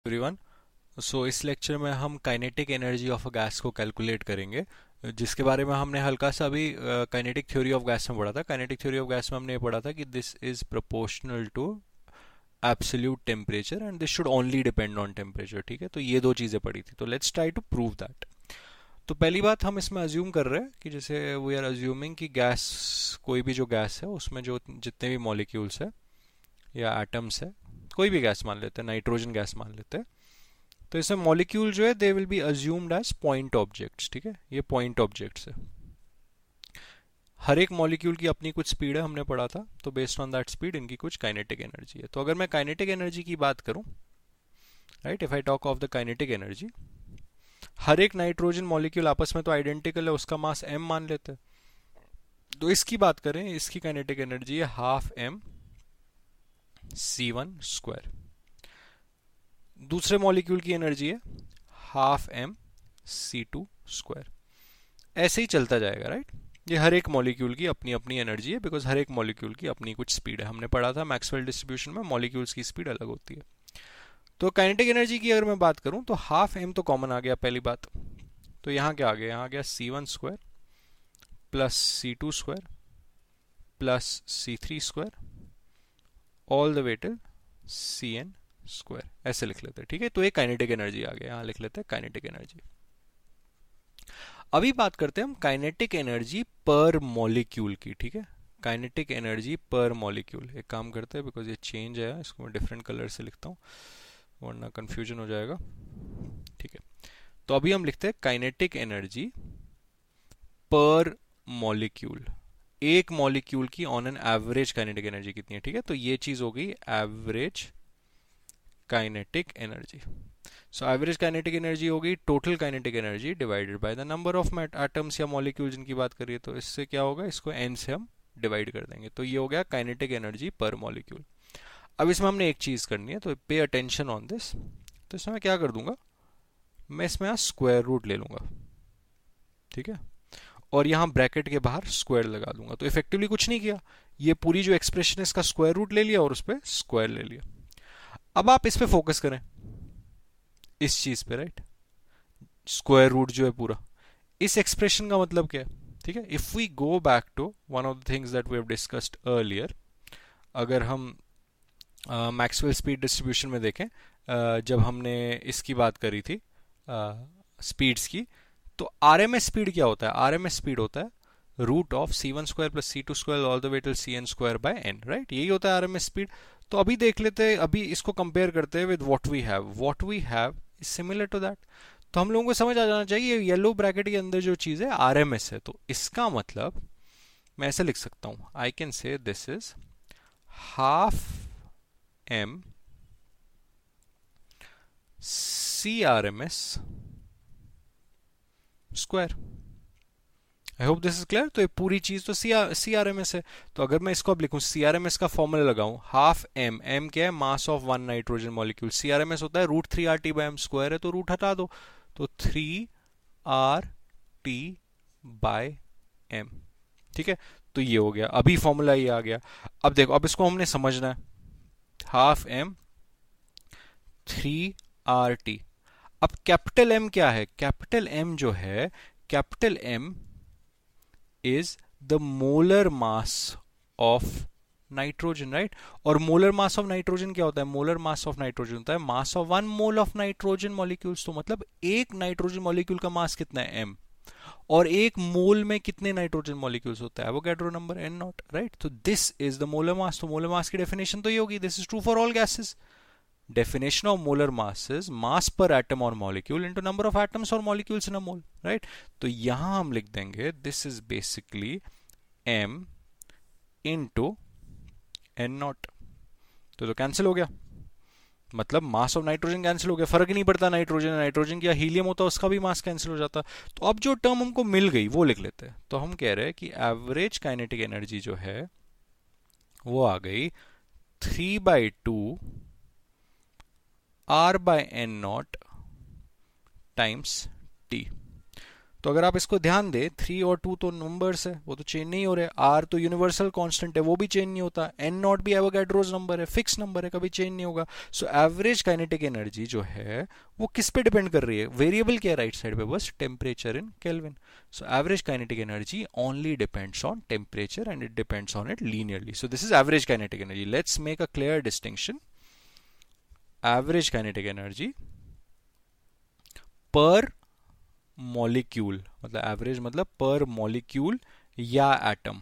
Everyone. सो इस lecture में हम kinetic energy of a gas को कैलकुलेट करेंगे, जिसके बारे में हमने हल्का सा अभी काइनेटिक थ्योरी ऑफ गैस में पढ़ा था। काइनेटिक थ्योरी ऑफ गैस में हमने ये पढ़ा था कि this is proportional to absolute temperature and this should only depend on temperature. ठीक है, तो ये दो चीज़ें पढ़ी थी, तो let's try to prove that. तो पहली बात हम इसमें अज्यूम कर रहे हैं कि जैसे वी आर अज्यूमिंग कि गैस, कोई भी जो गैस है उसमें जो जितने भी मॉलिक्यूल्स है या एटम्स है, कोई भी गैस मान लेते हैं, नाइट्रोजन गैस मान लेते हैं, तो इसमें मॉलिक्यूल जो है they will be assumed as point objects. ठीक है, ये पॉइंट ऑब्जेक्ट्स है। हर एक मॉलिक्यूल की अपनी कुछ स्पीड है, हमने पढ़ा था, तो बेस्ड ऑन दैट स्पीड इनकी कुछ काइनेटिक एनर्जी है। तो अगर मैं काइनेटिक एनर्जी की बात करूं, right, if I talk of the kinetic energy, हर एक नाइट्रोजन मॉलिक्यूल आपस में तो आइडेंटिकल है, उसका मास m मान लेते हैं। तो इसकी बात करें, इसकी काइनेटिक एनर्जी है हाफ m c1 स्क्वायर। दूसरे मॉलिक्यूल की एनर्जी है हाफ m c2 स्क्वायर। ऐसे ही चलता जाएगा, राइट। ये हर एक मॉलिक्यूल की अपनी अपनी एनर्जी है, बिकॉज हर एक मॉलिक्यूल की अपनी कुछ स्पीड है। हमने पढ़ा था मैक्सवेल डिस्ट्रीब्यूशन में मॉलिक्यूल्स की स्पीड अलग होती है। तो काइनेटिक एनर्जी की अगर मैं बात करूं तो हाफ m तो कॉमन आ गया पहली बात। तो यहाँ क्या आ गया, यहाँ आ गया c1 square plus c2 square plus c3 square all the way till cn square. ऐसे लिख लेते हैं, ठीक है। तो ये काइनेटिक एनर्जी आ गया, यहाँ लिख लेते हैं काइनेटिक एनर्जी। अभी बात करते हैं हम काइनेटिक एनर्जी पर मॉलिक्यूल की। ठीक है, काइनेटिक एनर्जी पर मॉलिक्यूल। एक काम करते हैं, बिकॉज ये चेंज है, इसको मैं डिफरेंट कलर से लिखता हूँ वरना कंफ्यूजन हो जाएगा। ठीक है, तो अभी हम लिखते हैं काइनेटिक एनर्जी पर मॉलिक्यूल। एक मॉलिक्यूल की on an average kinetic energy कितनी है। ठीक है, तो ये चीज हो गई average kinetic energy. So average kinetic energy होगी total kinetic energy divided by the number of atoms या मॉलिक्यूल जिनकी बात करिए, तो इससे क्या होगा, इसको n से हम डिवाइड कर देंगे, तो ये हो गया काइनेटिक एनर्जी पर मॉलिक्यूल। अब इसमें हमने एक चीज करनी है, तो पे अटेंशन ऑन दिस। तो इसमें मैं क्या कर दूंगा, मैं इसमें स्क्वायर रूट ले लूंगा, ठीक है, और यहां ब्रैकेट के बाहर स्क्वायर लगा दूंगा। तो इफेक्टिवली कुछ नहीं किया, ये पूरी जो एक्सप्रेशन है इसका स्क्वायर रूट ले लिया और उस पर स्क्वायर ले लिया। अब आप इस पे फोकस करें, इस चीज पे, राइट। स्क्वायर रूट जो है पूरा, इस एक्सप्रेशन का मतलब क्या है। ठीक है, if we go back to one of the things that we have discussed earlier, अगर हम मैक्सवेल स्पीड डिस्ट्रीब्यूशन में देखें, जब हमने इसकी बात करी थी स्पीड्स की, तो आरएमएस स्पीड क्या होता है, आरएमएस स्पीड होता है root of C one square plus C two square all the way till C N square by N, right. यही होता है आरएमएस स्पीड। तो अभी देख लेते हैं, अभी इसको कंपेयर करते हैं with what we have is similar to that. तो हम लोगों को समझ आ जाना चाहिए येलो ब्रैकेट के अंदर जो चीज है आरएमएस है, तो इसका मतलब मैं ऐसे लिख सकता हूं, I can say this is half M C R M S square. I hope this is clear. तो ये पूरी चीज तो सी आर एम एस है। तो अगर मैं इसको अब लिखूं, सी आर एम एस का फॉर्मूला लगाऊं, हाफ एम, एम क्या है, mass of one nitrogen molecule, C R M S होता है root 3 RT by M square है, तो रूट हटा दो, तो 3 RT बाय एम। ठीक है, तो ये हो गया, अभी फॉर्मूला ये आ गया। अब देखो, अब इसको हमने समझना है, हाफ एम 3 RT। अब कैपिटल एम क्या है, कैपिटल एम जो है, capital M is the molar mass of nitrogen, right. और मोलर मास ऑफ नाइट्रोजन क्या होता है, मोलर मास ऑफ नाइट्रोजन होता है mass of one mole of nitrogen molecules. तो मतलब एक नाइट्रोजन मॉलिक्यूल का मास कितना है, m, और एक मोल में कितने नाइट्रोजन मॉलिक्यूल्स होता है, Avogadro number n naught, right. तो this is the molar mass. तो मोलर मास की डेफिनेशन तो ये होगी, this is true for all gases. Definition of molar mass is mass per atom or molecule into number of atoms or molecules in a mole, right? तो यहां हम लिख देंगे this is basically m into n naught। तो cancel हो गया, मतलब मास of nitrogen cancel हो गया, फर्क ही नहीं पड़ता नाइट्रोजन नाइट्रोजन क्या हीलियम होता है, उसका भी मास कैंसिल हो जाता। तो अब जो टर्म हमको मिल गई वो लिख लेते हैं। तो हम कह रहे हैं कि एवरेज काइनेटिक एनर्जी जो है वो आ गई 3/2 R by N naught times T। तो अगर आप इसको ध्यान दें, 3 और 2 तो नंबर्स है, वो तो चेंज नहीं हो रहे। आर तो यूनिवर्सल कांस्टेंट है, वो भी चेंज नहीं होता। एन नॉट भी एवोगैड्रोस नंबर है, फिक्स नंबर है, कभी चेंज नहीं होगा। सो एवरेज काइनेटिक एनर्जी जो है वो किस पे डिपेंड कर रही है? वेरिएबल क्या है राइट साइड पे? बस temperature in kelvin. So average kinetic energy only depends on temperature and it depends on it linearly. So this is average kinetic energy. Let's make a clear distinction. Average kinetic energy per molecule, मतलब average मतलब per molecule या atom,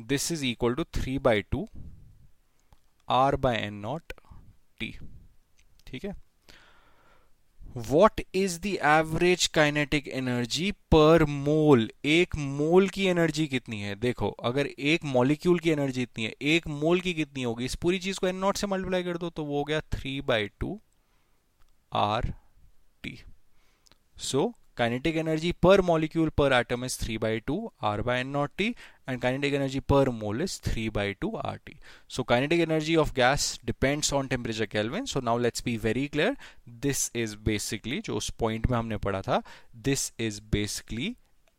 this is equal to 3/2 R/N0 T। ठीक है। What is the average kinetic energy per mole? एक मोल की energy कितनी है? देखो, अगर एक मॉलिक्यूल की एनर्जी इतनी है, एक मोल की कितनी होगी? इस पूरी चीज को N0 से मल्टीप्लाई कर दो, तो वो हो गया 3/2 RT। So kinetic energy per molecule per atom is 3/2 R/N0 T, and kinetic energy per mole is 3/2 RT. So kinetic energy of gas depends on temperature Kelvin. So now let's be very clear. This is basically, जो उस point में हमने पढ़ा था, this is basically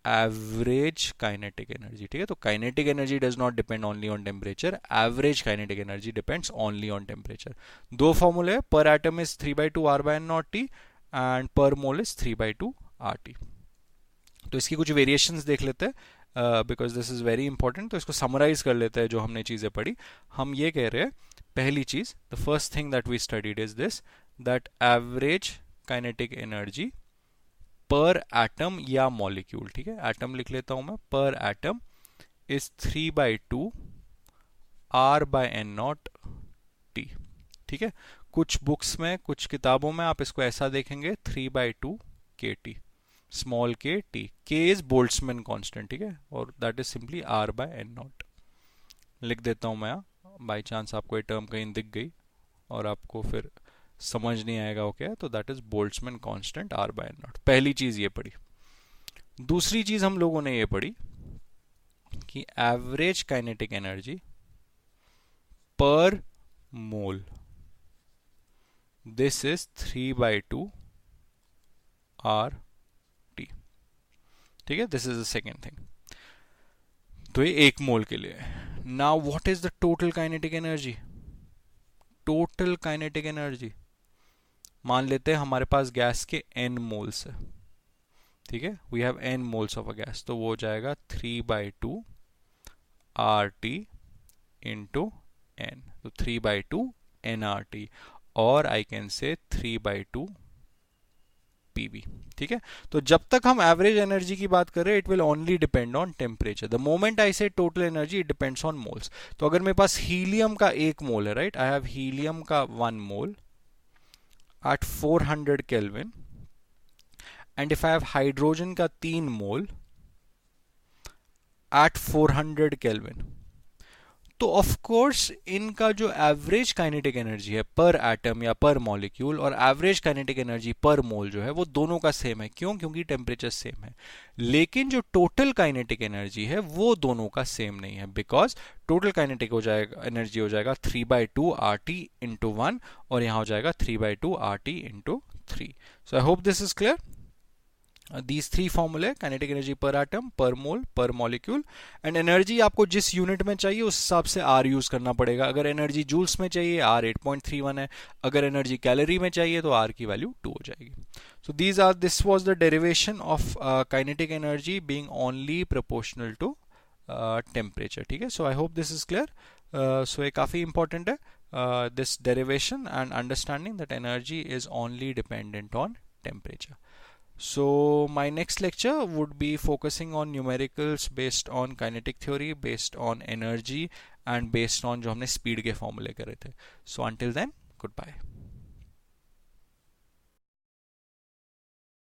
average kinetic energy. ठीक है, तो kinetic energy does not depend only on temperature. Average kinetic energy depends only on temperature. दो formula है, per atom is 3/2 R/N0 T and per mole is 3/2 RT. तो इसकी कुछ variations देख लेते हैं, because this is very important. तो इसको समराइज कर लेते हैं जो हमने चीज़ें पढ़ी। हम ये कह रहे हैं, पहली चीज़, the first thing that we studied is this, that average kinetic energy per atom या मॉलिक्यूल, ठीक है, एटम लिख लेता हूं मैं, पर एटम इज 3/2 R/N0 T। ठीक है, कुछ बुक्स में, कुछ किताबों में आप इसको ऐसा देखेंगे, 3/2 KT, स्मॉल के टी। के इज बोल्ट्जमैन कांस्टेंट, ठीक है, और दैट इज सिंपली R/N0। लिख देता हूं मैं, बाई चांस आपको ये टर्म कहीं दिख गई और आपको फिर समझ नहीं आएगा ओके, तो that is Boltzmann constant R/N0। पहली चीज ये पढ़ी। दूसरी चीज हम लोगों ने ये पढ़ी कि average kinetic energy per mole, this is 3/2 RT। ठीक है, this is the second thing. तो ये एक मोल के लिए। Now what is the total kinetic energy? Total kinetic energy, मान लेते हैं हमारे पास गैस के n मोल्स है, ठीक है, we have n moles of a gas, तो वो हो जाएगा 3/2 RT इंटू n, तो 3/2 nRT, और आई कैन से 3/2 PV। ठीक है, तो जब तक हम एवरेज एनर्जी की बात कर रहे हैं, it will only depend on temperature. The moment I say total energy, it depends on moles. तो अगर मेरे पास हीलियम का 1 मोल है, राइट, आई हैव हीलियम का 1 mole at 400 kelvin, and if I have hydrogen का 3 मोल एट 400 केल्विन, तो of course इनका जो एवरेज काइनेटिक एनर्जी है पर एटम या पर मॉलिक्यूल और एवरेज काइनेटिक एनर्जी पर मोल जो है वो दोनों का सेम है। क्यों? क्योंकि टेम्परेचर सेम है। लेकिन जो टोटल काइनेटिक एनर्जी है वो दोनों का सेम नहीं है, बिकॉज टोटल काइनेटिक हो जाएगा, एनर्जी हो जाएगा 3/2 RT इंटू 1, और यहां हो जाएगा 3/2 RT into 3। So I hope this is clear. these three formulae, kinetic energy per atom, per mole, per molecule, and energy आपको जिस यूनिट में चाहिए उस हिसाब से R यूज करना पड़ेगा। अगर एनर्जी जूल्स में चाहिए R 8.31 है, अगर एनर्जी कैलोरी में चाहिए तो R की वैल्यू 2 हो जाएगी। So this was the derivation of kinetic energy being only proportional to temperature। ठीक है, so I hope this is clear। so ये काफी important है, this derivation and understanding that energy is only dependent on temperature। So my next lecture would be focusing on numericals based on kinetic theory, based on energy, and based on जो हमने speed के formulae करे थे। So until then, goodbye।